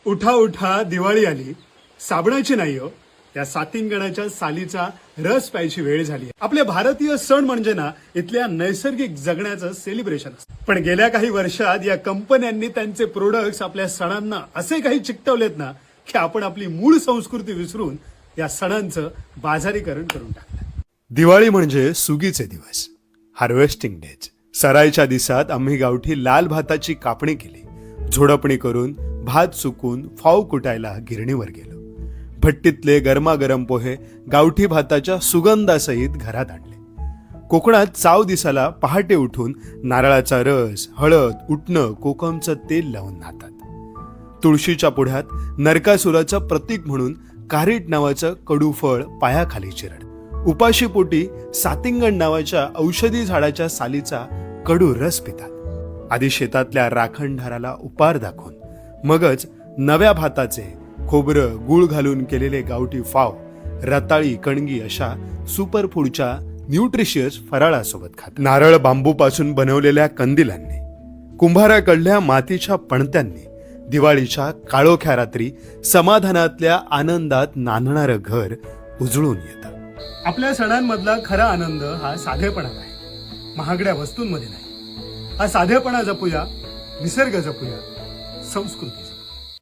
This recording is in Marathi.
उठा उठा दिवाळी आली, साबणाची नाही हो, या सातिंगणाच्या सालीचा रस प्यायची वेळ झाली. आपले भारतीय सण म्हणजे ना इथल्या नैसर्गिक जगण्याचं सेलिब्रेशन असतं. पण गेल्या काही वर्षात या कंपन्यांनी त्यांचे प्रोडक्ट्स आपल्या सणांना असे काही चिकटवलेत ना की आपण आपली मूळ संस्कृती विसरून या सणांचं बाजारीकरण करून टाकलं. दिवाळी म्हणजे सुगीचे दिवस, हार्वेस्टिंग डेज. सरायच्या दिवसात आम्ही गावठी लाल भाताची कापणी केली. झोडपणी करून भात सुकून फाव कुटायला गिरणीवर गेलो. भट्टीतले गरमागरम पोहे गावठी भाताच्या सुगंधासहित घरात आणले. कोकणात चाव दिसाला पहाटे उठून नारळाचा रस, हळद, उटणं, कोकमचं तेल लावून नाहतात. तुळशीच्या पुढ्यात नरकासुराचं प्रतीक म्हणून कारीट नावाचं कडू फळ पायाखाली चिरड. उपाशीपोटी सातिंगण नावाच्या औषधी झाडाच्या सालीचा कडू रस पितात. आधी शेतातल्या राखणधाराला उपार दाखवून मगच नव्या भाताचे खोबरं गुळ घालून केलेले गावठी फाव, रताळी, कणगी अशा सुपरफूडच्या न्यूट्रिशियस फराळासोबत खातात. नारळ बांबूपासून बनवलेल्या कंदिलांनी, कुंभाराकडल्या मातीच्या पणत्यांनी दिवाळीच्या काळोख्या रात्री समाधानातल्या आनंदात नांदणारं घर उजळून येतं. आपल्या सणांमधला खरा आनंद हा साधेपणात आहे, महागड्या वस्तूंमध्ये नाही. हा साधेपणा जपूया, निसर्ग जपूया, संस्कृती